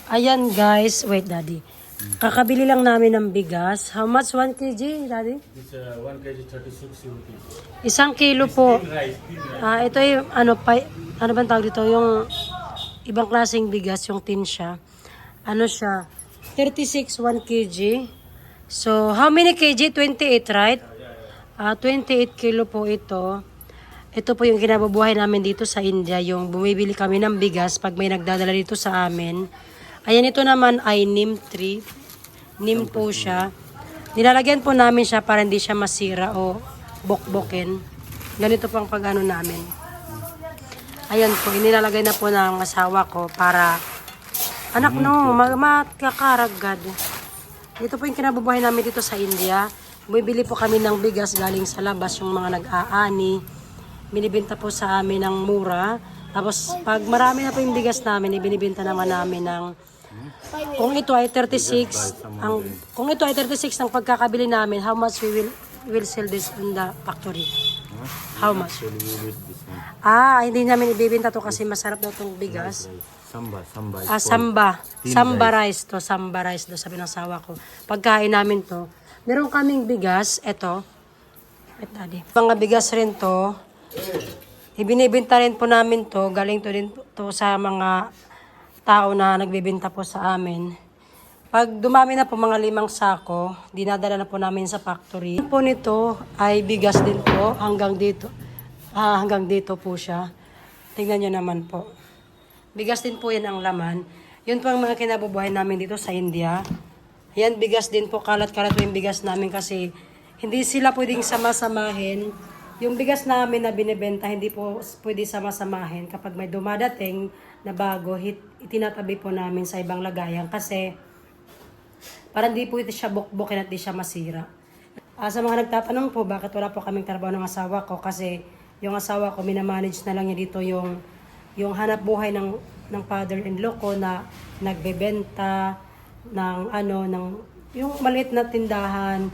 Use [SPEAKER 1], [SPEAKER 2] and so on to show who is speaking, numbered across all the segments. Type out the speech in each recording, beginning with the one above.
[SPEAKER 1] Ayan guys, wait daddy. Kakabili lang namin ng bigas. How much 1 kg, daddy?
[SPEAKER 2] It's 1 kg 36 rupees.
[SPEAKER 1] Isang kilo po.
[SPEAKER 2] Rice.
[SPEAKER 1] Ito yung ano bang tawag dito? Yung ibang klaseng bigas, yung tin siya. Ano siya? 36, 1 kg. So, how many kg? 28, right? 28 kilo po ito. Ito po yung kinabubuhay namin dito sa India. Yung bumibili kami ng bigas pag may nagdadala dito sa amin. Ayan, ito naman ay neem tree. Neem po siya. Nilalagyan po namin siya para hindi siya masira o bokbokin. Ganito po ang pag-ano namin. Ayan po, inilalagay na po ng asawa ko para anak no, makakaragad. Ito po yung kinabubuhay namin dito sa India. Bumibili po kami ng bigas galing sa labas, yung mga nag-aani. Binibenta po sa amin ng mura. Tapos pag marami na po yung bigas namin, ibinibenta naman namin ng kung ito ay 36, kung ito ay 36 ang pagkakabili namin, how much we will sell this in the factory? How much? Hindi namin ibibenta to kasi masarap daw tong bigas. Samba rice to, samba rice do sabi ng asawa ko. Pagkain namin to. Meron kaming bigas, eto. Mga bigas rin to. Ibinibenta rin po namin to, galing to din to sa mga tao na nagbibenta po sa amin. Pag dumami na po mga 5 sako, dinadala na po namin sa factory. Po nito ay bigas din po hanggang dito. Hanggang dito po siya. Tingnan nyo naman po. Bigas din po yan ang laman. Yun po ang mga kinabubuhay namin dito sa India. Yan bigas din po, kalat-kalat po yung bigas namin kasi hindi sila pwedeng sama-samahin. Yung bigas namin na binibenta, hindi po pwede sama-samahin. Kapag may dumadating na bago, itinatabi po namin sa ibang lagayan kasi para hindi po ito siya bukbukin at di siya masira. Sa mga nagtatanong po, bakit wala po kaming trabaho ng asawa ko? Kasi yung asawa ko, minamanage na lang niya dito yung hanap buhay ng father-in-law ko na nagbebenta ng yung maliit na tindahan,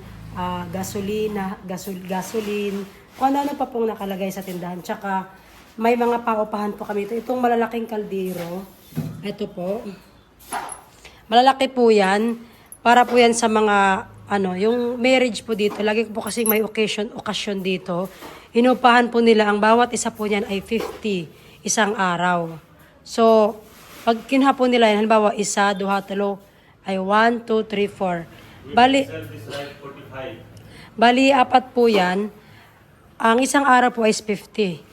[SPEAKER 1] gasolina, gasoline, kung ano pa pong nakalagay sa tindahan. Tsaka, may mga paupahan po kami ito. Itong malalaking kaldero, ito po. Malalaki po yan. Para po yan sa mga, yung marriage po dito. Lagi po kasi may okasyon dito. Inupahan po nila, ang bawat isa po niyan ay 50, isang araw. So, pag kinuha po nila yan, halimbawa, 1, 2, 3, ay 1, 2, 3, 4. Bali, 4 po yan. Ang isang araw po is 50.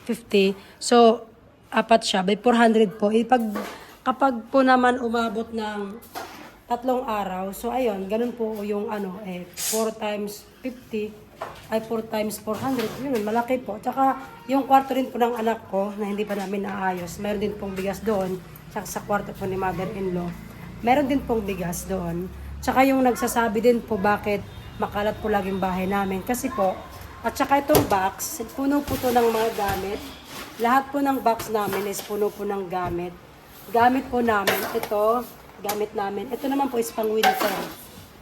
[SPEAKER 1] So, 4 siya. By 400 po. Kapag po naman umabot ng 3 araw, so ayun, ganun po yung 4 times 50, ay 4 times 400. Yun, malaki po. Tsaka, yung kwarto rin po ng anak ko, na hindi pa namin naayos, meron din pong bigas doon. Tsaka sa kwarto po ni mother-in-law, meron din pong bigas doon. Tsaka yung nagsasabi din po bakit makalat po laging bahay namin. Kasi po, at saka itong box, puno po to ng mga gamit. Lahat po ng box namin is puno po ng gamit. Gamit po namin. Ito, gamit namin. Ito naman po is pang winter.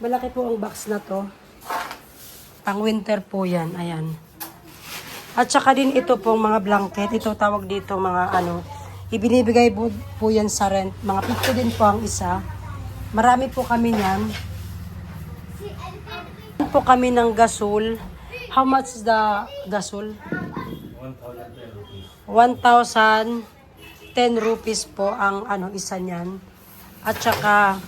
[SPEAKER 1] Malaki po ang box na to. Pang winter po yan. Ayan. At saka din ito pong mga blanket. Ito tawag dito mga ibinibigay po yan sa rent. Mga 50 din po ang isa. Marami po kami niyan. Po kami ng gasol. How much is the gasol? 1,010 rupees po ang isa niyan. At saka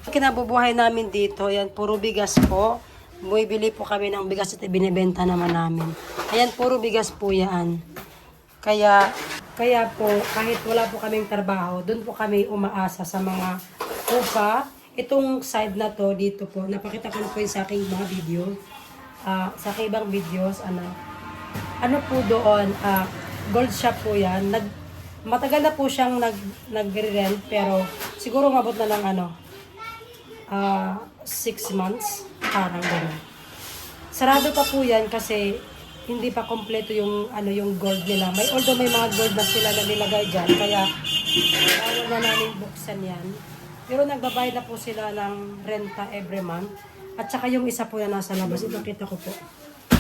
[SPEAKER 1] kinabubuhay namin dito, yan puro bigas po. Bumibili po kami ng bigas at ibinebenta naman namin. Ayan, puro bigas po yan. Kaya po, kahit wala po kaming trabaho, doon po kami umaasa sa mga upa. Itong side na to, dito po, napakita ko na po yun sa aking mga video. Sa aking ibang videos, po doon, gold shop po yan. Matagal na po siyang nagre-rent, pero siguro mabot na lang 6 months, parang gano'n. Sarado pa po yan kasi hindi pa kompleto yung gold nila. Although may mga gold na sila na nilagay dyan, kaya ayaw na namin buksan yan. Pero nagbabayad na po sila ng renta every month. At saka yung isa po na nasa labas, ipakita ko po.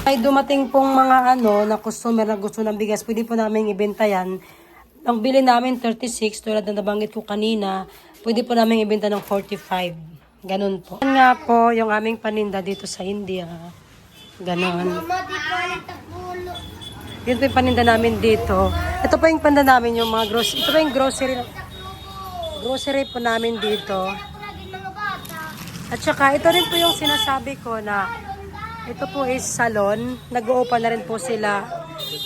[SPEAKER 1] Ay dumating pong mga na customer na gusto ng bigas, pwede po namin ibenta yan. Ang bili namin 36, tulad na nabanggit ko kanina, Pwede po namin ibenta ng 45. Ganun po. Yan nga po yung aming paninda dito sa India. Ganun.
[SPEAKER 3] Mama, di pa nagtapulo.
[SPEAKER 1] Yun po yung paninda namin dito. Ito po yung paninda namin, yung mga grocery. Ito po yung grocery. Grocery po namin dito.
[SPEAKER 3] Ako lagi mga bata.
[SPEAKER 1] At saka ito rin po yung sinasabi ko na ito po is salon. Nag-o-open na rin po sila.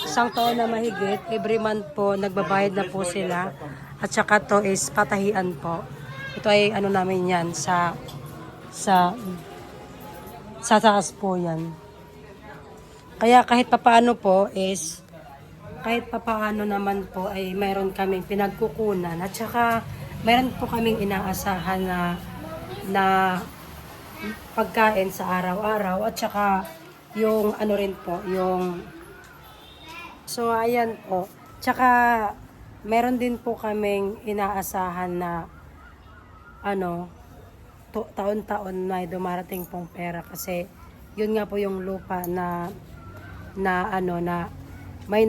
[SPEAKER 1] Isang taon na mahigit. Every month po, nagbabayad na po sila. At saka to is patahian po. Ito ay ano namin yan sa taas po yan. Kaya kahit papaano po is kahit papaano naman po ay mayroon kaming pinagkukunan at saka mayroon po kaming inaasahan na pagkain sa araw-araw at saka yung ano rin po, yung so ayan po. Tsaka meron din po kaming inaasahan na ano taon-taon may dumarating pong pera kasi yun nga po yung lupa na may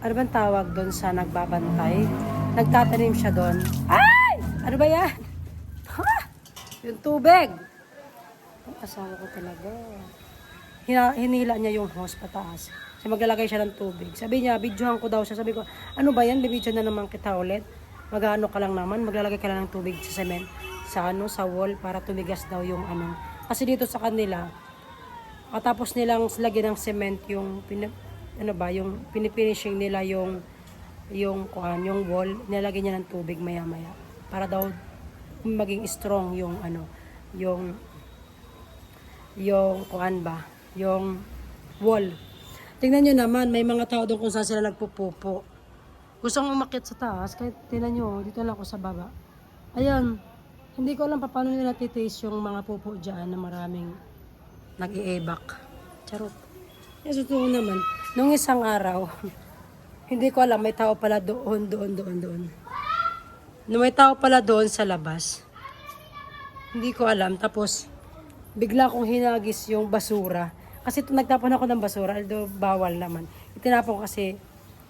[SPEAKER 1] ano bang tawag doon sa nagbabantay? Nagtatanim siya doon. Ay! Ano ba yan? Ha? Yung tubig. Ang asawa ko talaga. Hinila niya yung hose pataas. Kasi maglalagay siya ng tubig. Sabi niya, videohan ko daw siya. Sabi ko, ano ba yan? Bibidyo na naman kita ulit. Mag-ano ka lang naman. Maglalagay ka lang ng tubig sa cement. Sa wall para tumigas daw yung ano. Kasi dito sa kanila, tapos nilang lagyan ng cement yung yung pinifinishing nila yung wall, nilagyan niya ng tubig maya-maya para daw maging strong yung yung wall. Tingnan niyo naman, may mga tao doon kung saan sila nagpupupo. Gustong umakyat sa taas, kahit tingnan niyo, dito lang ako sa baba. Ayan, hindi ko alam paano nila titaste yung mga pupo dyan na maraming nag-iebak. Charot. Yes, totoo naman. Nung isang araw, hindi ko alam, may tao pala doon. Nung may tao pala doon sa labas, hindi ko alam. Tapos, bigla kong hinagis yung basura. Kasi nagtapon ako ng basura, although bawal naman. Itinapon kasi,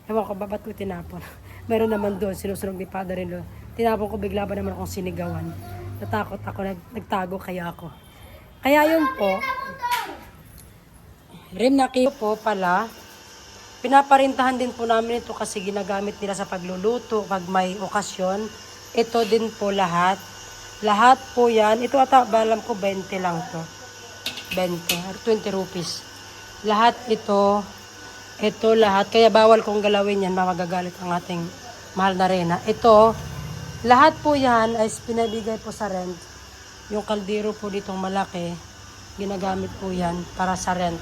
[SPEAKER 1] ewan ko, ba't ko tinapon? Meron naman doon, sinusunog ni Father in law. Tinapon ko, bigla ba naman akong sinigawan. Natakot ako, nagtago kaya ako. Kaya yun po, Rimnaki po pala, pinaparintahan din po namin ito kasi ginagamit nila sa pagluluto pag may okasyon. Ito din po lahat. Lahat po yan. Ito ata, alam ko 20 lang to. 20 or 20 rupees. Lahat ito lahat. Kaya bawal kong galawin yan, magagalit ang ating mahal na Reyna. Ito, lahat po yan ay pinabigay po sa rent. Yung kaldero po ditong malaki, ginagamit po yan para sa rent.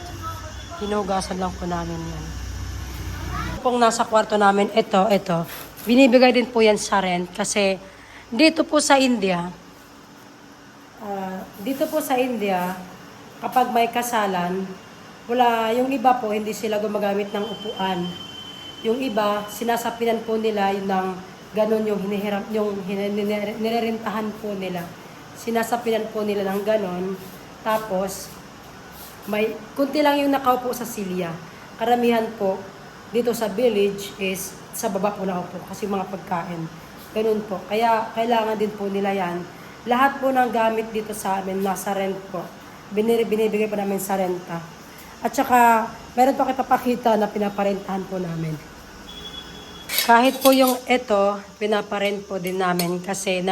[SPEAKER 1] Hinugasan lang po namin yan. Pong nasa kwarto namin, ito. Binibigay din po yan sa rent kasi dito po sa India, kapag may kasalan, yung iba po, hindi sila gumagamit ng upuan. Yung iba, sinasapinan po nila yung ng ganon yung nirerentahan po nila. Sinasapinan po nila ng ganon. Tapos, may kunti lang yung nakaupo sa silya. Karamihan po dito sa village is sa baba po nakaupo kasi mga pagkain. Ganun po. Kaya kailangan din po nila yan. Lahat po ng gamit dito sa amin nasa rent po. Binibigay po namin sa renta. At saka meron pa kayo papakita na pinaparentahan po namin. Kahit po yung ito, pinaparent po din namin kasi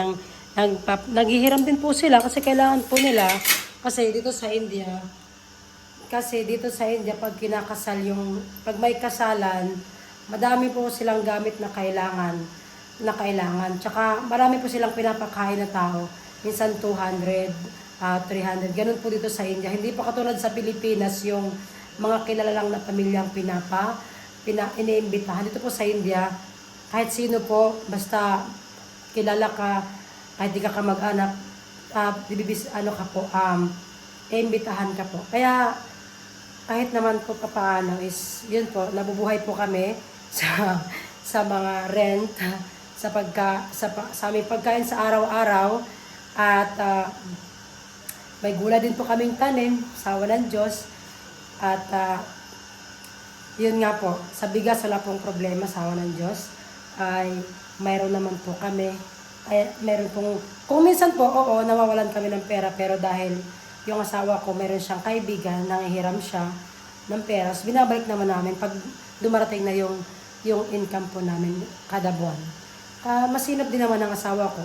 [SPEAKER 1] naghihiram din po sila kasi kailangan po nila kasi dito sa India pag pag may kasalan, madami po silang gamit na kailangan. Tsaka marami po silang pinapakain na tao. Minsan 200, 300. Ganun po dito sa India. Hindi pa katulad sa Pilipinas yung mga kilala lang na pamilyang iniimbitahan. Dito po sa India, kahit sino po, basta kilala ka, kahit di ka mag-anak, iimbitahan ka po. Kaya, kahit naman po papaano is, yun po, nabubuhay po kami sa mga rent, sa aming pagkain sa araw-araw, at may gula din po kaming tanim, sawa ng Diyos, at yun nga po, sa bigas wala pong problema, sawa ng Diyos, ay mayroon naman po kami, ay meron pong, kung minsan po, oo, nawawalan kami ng pera, pero dahil yung asawa ko, meron siyang kaibigan, nangihiram siya ng pera, so binabalik naman namin pag dumarating na yung income po namin kada buwan. Masinop din naman ang asawa ko,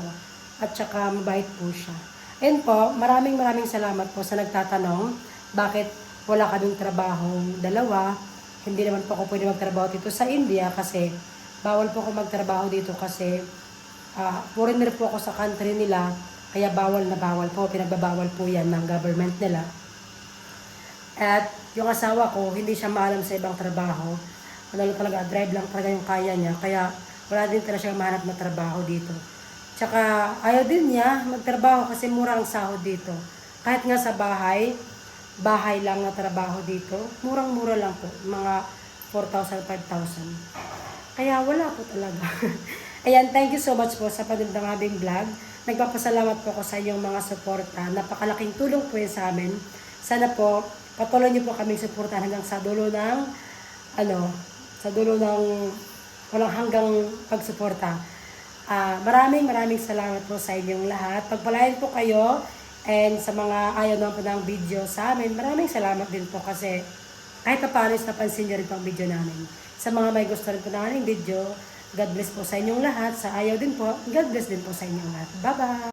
[SPEAKER 1] at saka mabait po siya. Ayun po, maraming salamat po sa nagtatanong, bakit wala kaming trabaho dalawa. Hindi naman po ako pwede magtrabaho dito sa India kasi bawal po ako magtrabaho dito kasi foreigner po ako sa country nila, kaya bawal na bawal po, pinagbabawal po yan ng government nila. At yung asawa ko, hindi siya maalam sa ibang trabaho. Ano lang talaga, drive lang talaga yung kaya niya, kaya wala din talaga siya mahanap na trabaho dito. Tsaka ayaw din niya magtrabaho kasi mura ang sahod dito. Kahit nga sa bahay lang na trabaho dito, murang-mura lang po, mga 4,000, 5,000. Kaya wala po talaga. Ayan, thank you so much po sa panonood ng aming vlog. Nagpapasalamat po ako sa inyong mga suporta. Napakalaking tulong po yun sa amin. Sana po, patuloy niyo po kaming suportahan hanggang sa dulo ng, walang hanggang pagsuporta. Maraming salamat po sa inyong lahat. Pagpalain po kayo, and sa mga ayaw naman po ng video sa amin, maraming salamat din po kasi kahit na paano napansin nyo rin po ang video namin. Sa mga may gusto rin po ng aming video, God bless po sa inyong lahat. Sa ayaw din po, God bless din po sa inyong lahat. Bye-bye!